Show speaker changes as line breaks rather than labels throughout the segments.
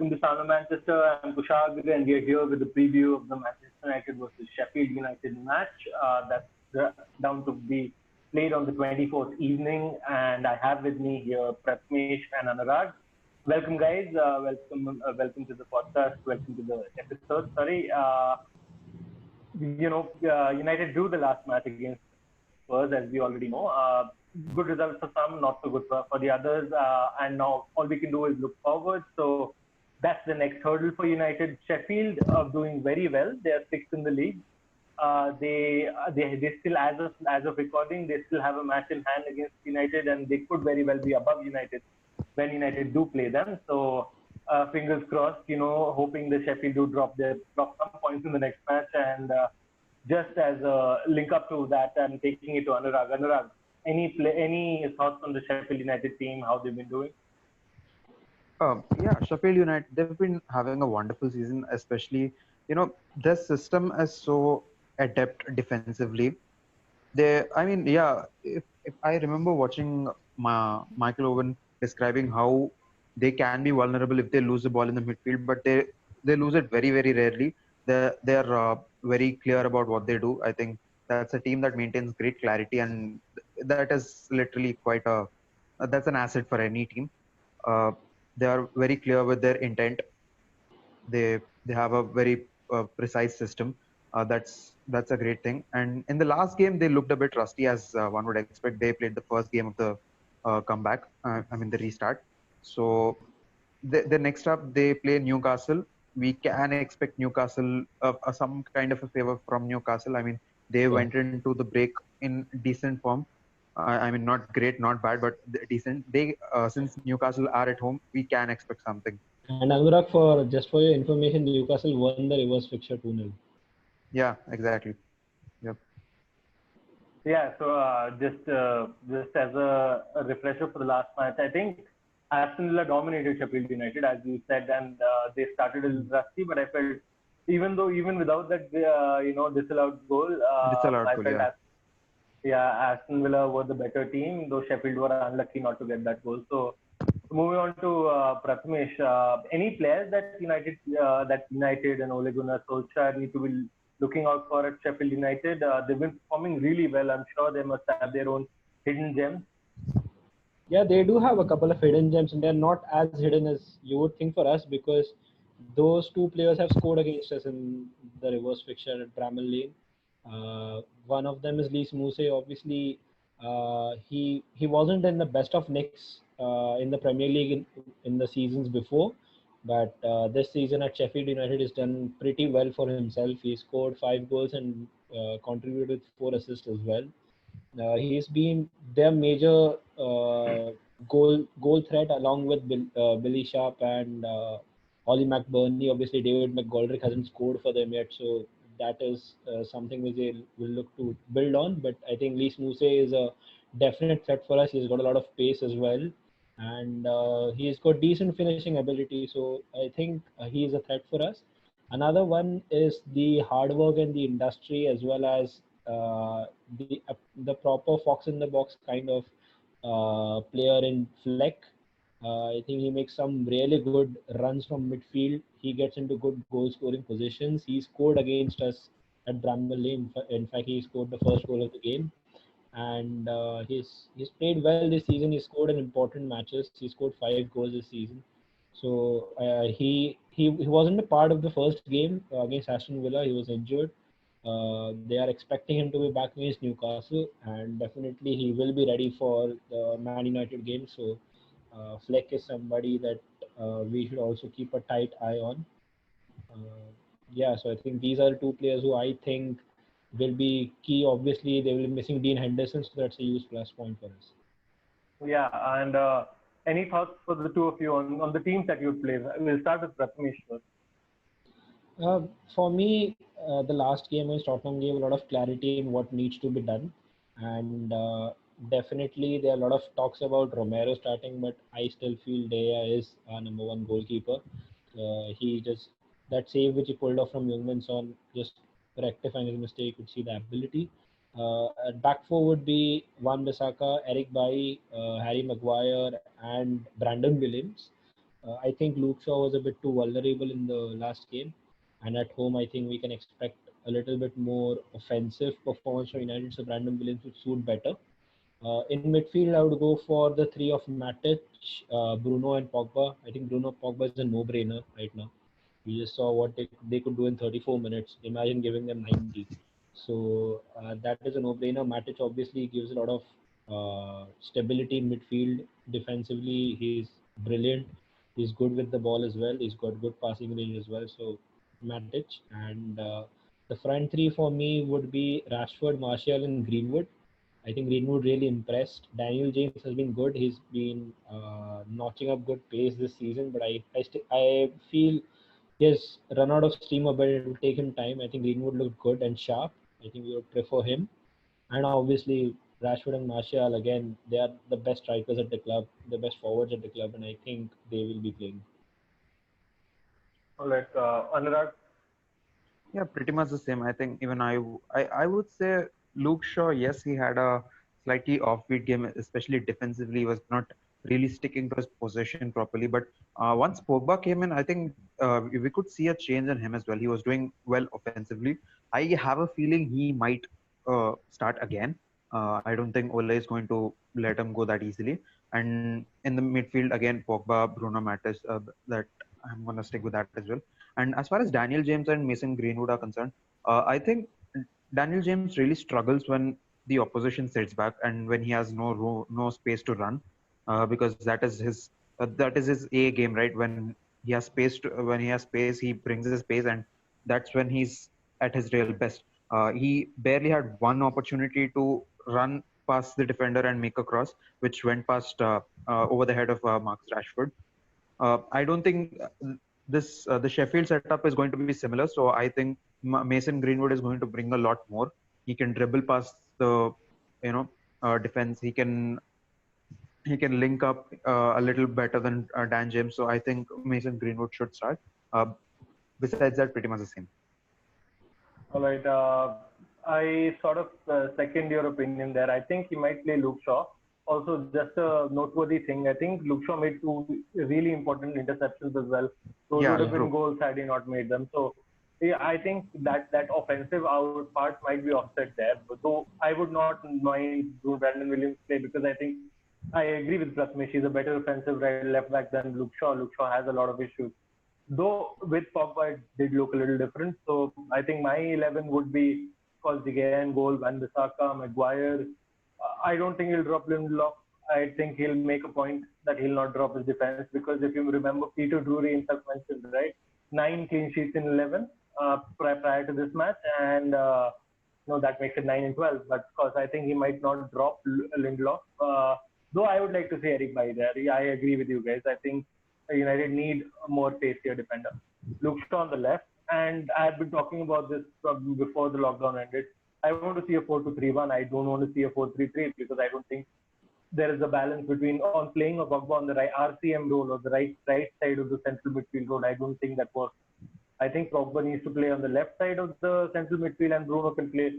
welcome to Sound of Manchester. I'm Kushag, and we are here with the preview of the Manchester United versus Sheffield United match. Down to be played on the 24th evening, and I have with me here Pratmesh and Anurag. Welcome, guys. Welcome to the podcast. Welcome to the episode. Sorry. United drew the last match against Spurs, as we already know. Good results for some, not so good for the others. And now all we can do is look forward. So that's the next hurdle for United. Sheffield are doing very well. They are sixth in the league. They still, as of recording, they still have a match in hand against United, and they could very well be above United when United do play them. So fingers crossed. Hoping the Sheffield do drop some points in the next match. And just as a link up to that, I'm taking it to Anurag. Anurag, any thoughts on the Sheffield United team? How they've been doing?
Yeah, Sheffield United, they've been having a wonderful season, especially, their system is so adept defensively. If I remember watching Michael Owen describing how they can be vulnerable if they lose the ball in the midfield, but they lose it very, very rarely. They're very clear about what they do. I think that's a team that maintains great clarity, and that is literally that's an asset for any team. Uh, they are very clear with their intent. They have a very precise system. That's a great thing. And in the last game, they looked a bit rusty, as one would expect. They played the first game of the comeback. The restart. So the next up, they play Newcastle. We can expect Newcastle some kind of a favor from Newcastle. They went into the break in decent form. Not great, not bad, but decent. Since Newcastle are at home, we can expect something.
And Anurag, for your information, Newcastle won the reverse fixture 2-0.
Yeah, exactly. Yep.
Yeah. So just as a refresher for the last match, I think Aston Villa dominated Sheffield United, as you said, and they started a little rusty. But I felt even without that disallowed goal, I felt Aston Villa were the better team, though Sheffield were unlucky not to get that goal. So moving on to Pratmesh, any players that United and Ole Gunnar Solskjaer need to be looking out for at Sheffield United? They've been performing really well. I'm sure they must have their own hidden gems.
Yeah, they do have a couple of hidden gems, and they're not as hidden as you would think for us, because those two players have scored against us in the reverse fixture at Bramall Lane. One of them is Lys Mousset. Obviously, he wasn't in the best of nicks in the Premier League in the seasons before, but this season at Sheffield United has done pretty well for himself. He scored 5 goals and contributed 4 assists as well. He's been their major goal threat, along with Billy Sharp and Ollie McBurney. Obviously, David McGoldrick hasn't scored for them yet, so that is something which they will look to build on. But I think Lys Mousset is a definite threat for us. He's got a lot of pace as well, and he's got decent finishing ability. So I think he is a threat for us. Another one is the hard work and the industry, as well as the proper fox in the box kind of player in Fleck. I think he makes some really good runs from midfield. He gets into good goal scoring positions. He scored against us at Bramall Lane. In fact, he scored the first goal of the game, and he's played well this season. He scored in important matches. He scored 5 goals this season. So he wasn't a part of the first game against Aston Villa. He was injured. They are expecting him to be back against Newcastle, and definitely he will be ready for the Man United game. So Fleck is somebody that we should also keep a tight eye on. So I think these are 2 players who I think will be key. Obviously, they will be missing Dean Henderson, so that's a huge plus point for us.
Yeah, and any thoughts for the two of you on the teams that you would play? We'll start with Pratmesh first.
For me, the last game against Tottenham gave a lot of clarity in what needs to be done, and definitely there are a lot of talks about Romero starting, but I still feel Dea is our number 1 goalkeeper. He just that save which he pulled off from Youngman Son, just rectifying his mistake, you could see the ability. At back 4 would be Wan Bissaka, Eric Bailly, Harry Maguire, and Brandon Williams. I think Luke Shaw was a bit too vulnerable in the last game, and at home I think we can expect a little bit more offensive performance from United. So Brandon Williams would suit better. In midfield, I would go for the three of Matic, Bruno, and Pogba. I think Bruno Pogba is a no-brainer right now. We just saw what they could do in 34 minutes. Imagine giving them 90. So that is a no-brainer. Matic obviously gives a lot of stability in midfield. Defensively, he's brilliant. He's good with the ball as well. He's got good passing range as well. So Matic. And the front three for me would be Rashford, Martial, and Greenwood. I think Greenwood really impressed. Daniel James has been good. He's been notching up good pace this season, but I feel he has run out of steam a bit. It will take him time. I think Greenwood looked good and sharp. I think we would prefer him. And obviously, Rashford and Martial, again, they are the best strikers at the club, the best forwards at the club, and I think they will be playing.
All right, Anurag.
Yeah, pretty much the same. I think even I would say Luke Shaw, yes, he had a slightly offbeat game, especially defensively. He was not really sticking to his possession properly. But once Pogba came in, I think we could see a change in him as well. He was doing well offensively. I have a feeling he might start again. I don't think Ole is going to let him go that easily. And in the midfield, again, Pogba, Bruno Mattes, that I'm going to stick with that as well. And as far as Daniel James and Mason Greenwood are concerned, I think Daniel James really struggles when the opposition sits back and when he has no space to run, because that is his A game, right? When he has space, he brings his pace, and that's when he's at his real best. He barely had one opportunity to run past the defender and make a cross, which went past over the head of Marcus Rashford. I don't think the Sheffield setup is going to be similar. So I think Mason Greenwood is going to bring a lot more. He can dribble past the defense. He can link up a little better than Dan James. So I think Mason Greenwood should start. Uh, Besides that, pretty much the same.
All right. I sort of second your opinion there. I think he might play Luke Shaw. Also, just a noteworthy thing, I think Luke Shaw made two really important interceptions as well. Those
Yeah,
would have been
true.
goals had he not made them. So, yeah, I think that offensive out part might be offset there. But though I would not mind Brandon Williams play, because I think I agree with Prathamesh. He's a better offensive right left back than Luke Shaw. Luke Shaw has a lot of issues. Though with Pogba it did look a little different. So I think my 11 would be, of course, De Gea and goal, Van Bissaka, Maguire. I don't think he'll drop Lindelof. I think he'll make a point that he'll not drop his defense, because if you remember, Peter Drury himself mentioned, right, 9 clean sheets in 11 prior to this match, and that makes it 9 and 12. But of course, I think he might not drop Lindelof. Though I would like to see Eric Bailly there. Yeah, I agree with you guys. I think United need a more pacier defender. Luke Shaw on the left, and I had been talking about this from before the lockdown ended. I want to see a 4-2-3-1. I don't want to see a 4-3-3, because I don't think there is a balance between on playing a Pogba on the right RCM role or the right side of the central midfield role. I don't think that works. I think Pogba needs to play on the left side of the central midfield, and Bruno can play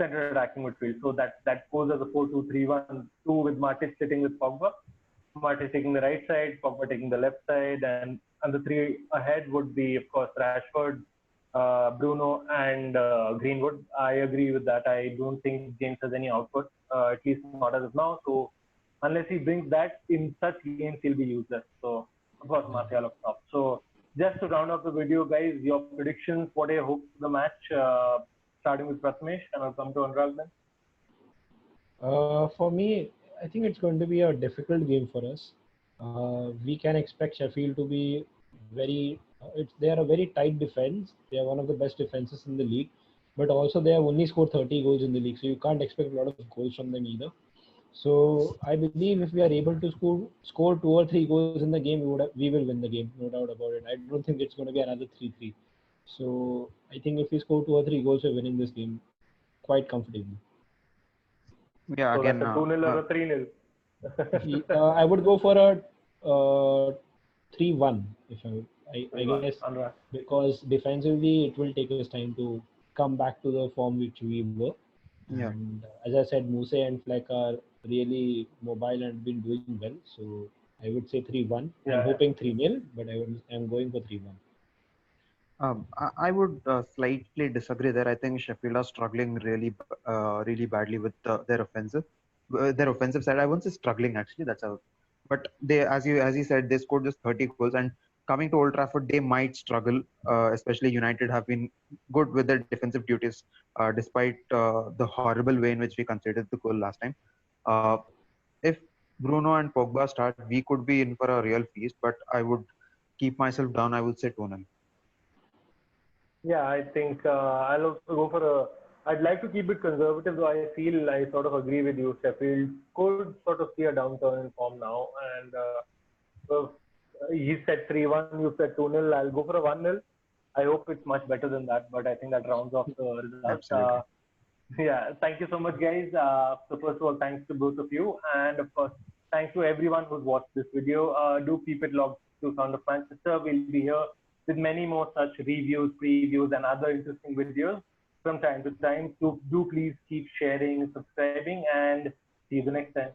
center attacking midfield. So that goes as a 4-2-3-1, two with Matic sitting with Pogba. Martin taking the right side, Pogba taking the left side, and the three ahead would be, of course, Rashford, Bruno, and Greenwood. I agree with that. I don't think James has any output, at least not as of now. So unless he brings that in such games, he'll be useless. So of course, Martial up top. So just to round off the video, guys, your predictions. What do you hope for the match? Starting with Prathamesh, and I'll come to Anurag then.
For me, I think it's going to be a difficult game for us. We can expect Sheffield to be they are a very tight defense. They are one of the best defenses in the league, but also they have only scored 30 goals in the league, so you can't expect a lot of goals from them either. So I believe if we are able to score 2 or 3 goals in the game, we will win the game, no doubt about it. I don't think it's going to be another 3-3. So I think if we score 2 or 3 goals, we're winning this game quite comfortably.
Yeah,
So
again,
that's a 2-0 or a 3-0.
I would go for a 3-1 if I guess,
Anurag.
because defensively it will take us time to come back to the form which we were.
yeah.
And as I said, Muse and Fleck are really mobile and been doing well. So I would say 3-1.
Yeah.
I'm hoping 3-0, but I'm going for 3-1.
I would slightly disagree there. I think Sheffield are struggling really badly with their offensive side. I won't say struggling actually. But they, as you said, they scored just 30 goals. And coming to Old Trafford, they might struggle. Especially United have been good with their defensive duties, despite the horrible way in which we conceded the goal last time. Uh, if Bruno and Pogba start, we could be in for a real feast. But I would keep myself down. I would say 2-0.
Yeah, I think I'll also go for a. I'd like to keep it conservative, though I feel I sort of agree with you. Sheffield could sort of see a downturn in form now, and so he said 3-1, you said 2-0. I'll go for a 1-0. I hope it's much better than that, but I think that rounds off the results.
Absolutely.
Yeah, thank you so much, guys. So first of all, thanks to both of you, and of course, thanks to everyone who's watched this video. Do keep it logged to Sound of Manchester. We'll be here with many more such reviews, previews, and other interesting videos from time to time. So do please keep sharing, subscribing, and see you the next time.